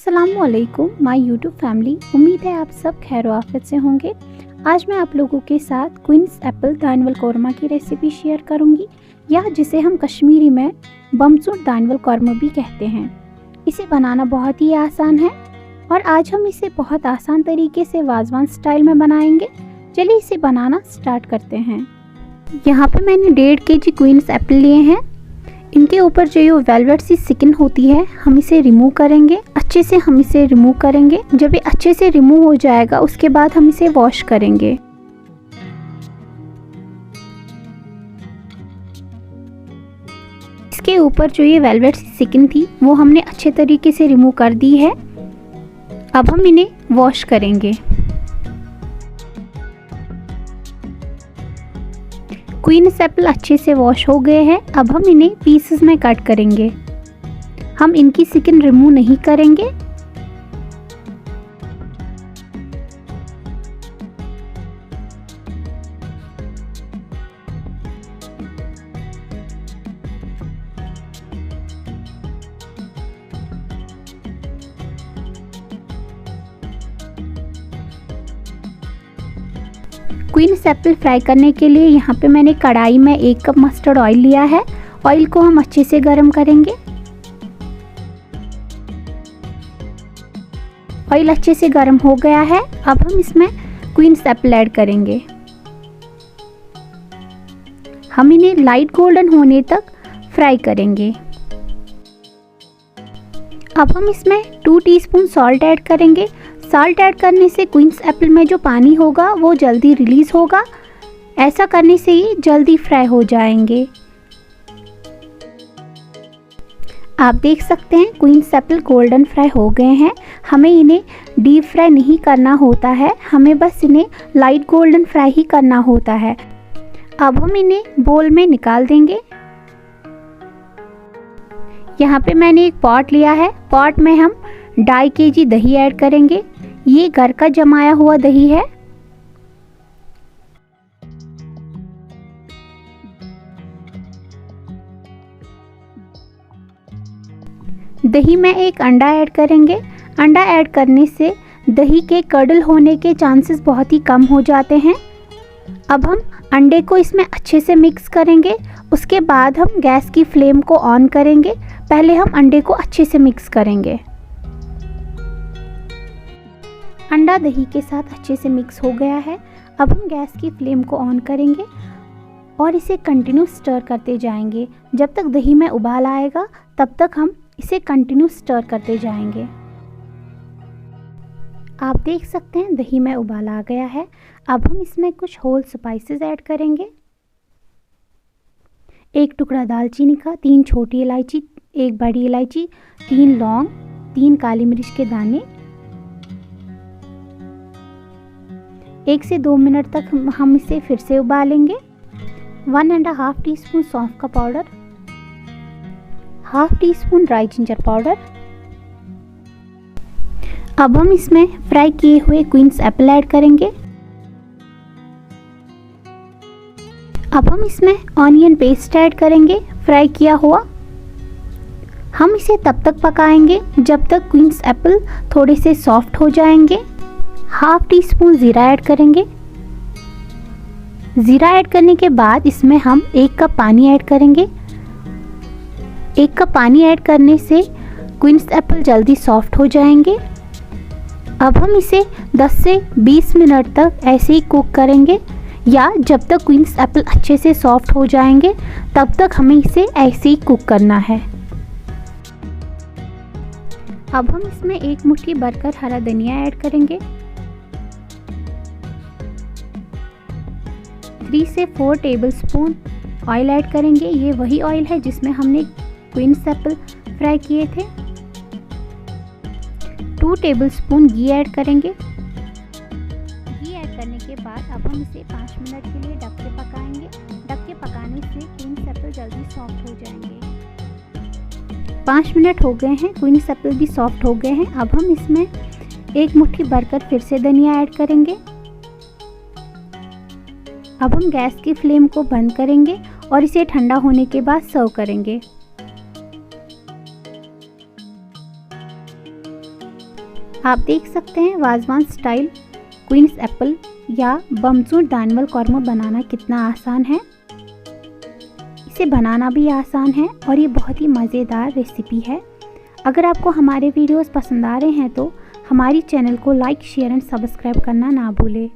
अस्सलामुअलैकुम my YouTube family. उम्मीद है आप सब खैर आफियत से होंगे। आज मैं आप लोगों के साथ क्वींस एप्पल दानवल कौरमा की रेसिपी शेयर करूंगी, या जिसे हम कश्मीरी में बमसूर दानवल कौरमा भी कहते हैं। इसे बनाना बहुत ही आसान है और आज हम इसे बहुत आसान तरीके से वाजवान स्टाइल में बनाएंगे। चलिए इसे बनाना स्टार्ट करते हैं। यहाँ पे मैंने 1.5 kg क्वींस एप्पल लिए हैं। इनके ऊपर जो ये वेलवेट सी स्किन होती है, हम इसे रिमूव करेंगे। अच्छे से हम इसे रिमूव करेंगे। जब ये अच्छे से रिमूव हो जाएगा उसके बाद हम इसे वॉश करेंगे। इसके ऊपर जो ये वेलवेट सी स्किन थी वो हमने अच्छे तरीके से रिमूव कर दी है। अब हम इन्हें वॉश करेंगे। क्वींस एप्पल अच्छे से वॉश हो गए हैं। अब हम इन्हें पीसेस में कट करेंगे। हम इनकी स्किन रिमूव नहीं करेंगे। क्वींस एप्पल फ्राई करने के लिए यहाँ पे मैंने कढ़ाई में 1 कप मस्टर्ड ऑयल लिया है। ऑयल को हम अच्छे से गर्म करेंगे। ऑयल अच्छे से गर्म हो गया है। अब हम इसमें क्वींस एप्पल ऐड करेंगे। हम इन्हें लाइट गोल्डन होने तक फ्राई करेंगे। अब हम इसमें 2 टीस्पून सॉल्ट ऐड करेंगे। सॉल्ट ऐड करने से क्वींस एप्पल में जो पानी होगा वो जल्दी रिलीज़ होगा। ऐसा करने से ये जल्दी फ्राई हो जाएंगे। आप देख सकते हैं क्वींस एप्पल गोल्डन फ्राई हो गए हैं। हमें इन्हें डीप फ्राई नहीं करना होता है, हमें बस इन्हें लाइट गोल्डन फ्राई ही करना होता है। अब हम इन्हें बोल में निकाल देंगे। यहाँ पे मैंने एक पॉट लिया है। पॉट में हम 2.5 kg दही ऐड करेंगे। ये घर का जमाया हुआ दही है। दही में एक अंडा ऐड करेंगे। अंडा ऐड करने से दही के कडल होने के चांसेस बहुत ही कम हो जाते हैं। अब हम अंडे को इसमें अच्छे से मिक्स करेंगे। उसके बाद हम गैस की फ्लेम को ऑन करेंगे। पहले हम अंडे को अच्छे से मिक्स करेंगे। अंडा दही के साथ अच्छे से मिक्स हो गया है। अब हम गैस की फ्लेम को ऑन करेंगे और इसे कंटिन्यू स्टर करते जाएंगे। जब तक दही में उबाल आएगा तब तक हम इसे कंटिन्यू स्टर करते जाएंगे। आप देख सकते हैं दही में उबाल आ गया है। अब हम इसमें कुछ होल स्पाइसेस ऐड करेंगे। 1 टुकड़ा दालचीनी का, 3 छोटी इलायची, 1 बड़ी इलायची, 3 लौंग, 3 काली मिर्च के दाने। 1 से 2 मिनट तक हम इसे फिर से उबालेंगे। 1.5 टीस्पून सौंफ का powder, 1/2 teaspoon dry ginger powder. अब हम इसमें फ्राई किए हुए क्वींस एप्पल ऐड करेंगे। अब हम इसमें ऑनियन पेस्ट ऐड करेंगे, फ्राई किया हुआ। हम इसे तब तक पकाएंगे जब तक क्वींस एप्पल थोड़े से सॉफ्ट हो जाएंगे। 1/2 टीस्पून ज़ीरा ऐड करेंगे। ज़ीरा ऐड करने के बाद इसमें हम 1 कप पानी ऐड करेंगे। 1 कप पानी ऐड करने से क्वींस एप्पल जल्दी सॉफ्ट हो जाएंगे। अब हम इसे 10 से 20 मिनट तक ऐसे ही कुक करेंगे, या जब तक क्वींस एप्पल अच्छे से सॉफ्ट हो जाएंगे तब तक हमें इसे ऐसे ही कुक करना है। अब हम इसमें 1 मुट्ठी भरकर हरा धनिया ऐड करेंगे। 3 से 4 टेबलस्पून ऑयल ऐड करेंगे। ये वही ऑयल है जिसमें हमने क्वींस एप्पल फ्राई किए थे। 2 टेबलस्पून घी ऐड करेंगे। घी ऐड करने के बाद अब हम इसे 5 मिनट के लिए ढक के पकाएंगे। ढक के पकाने से क्वींस एप्पल जल्दी सॉफ्ट हो जाएंगे। 5 मिनट हो गए हैं, क्वींस एप्पल भी सॉफ्ट हो गए हैं। अब हम इसमें 1 मुट्ठी भरकर फिर से धनिया ऐड करेंगे। अब हम गैस की फ्लेम को बंद करेंगे और इसे ठंडा होने के बाद सर्व करेंगे। आप देख सकते हैं वाजवान स्टाइल क्वींस एप्पल या बमचूर दानवल कौरमा बनाना कितना आसान है। इसे बनाना भी आसान है और ये बहुत ही मज़ेदार रेसिपी है। अगर आपको हमारे वीडियोस पसंद आ रहे हैं तो हमारी चैनल को लाइक, शेयर एंड सब्सक्राइब करना ना भूलें।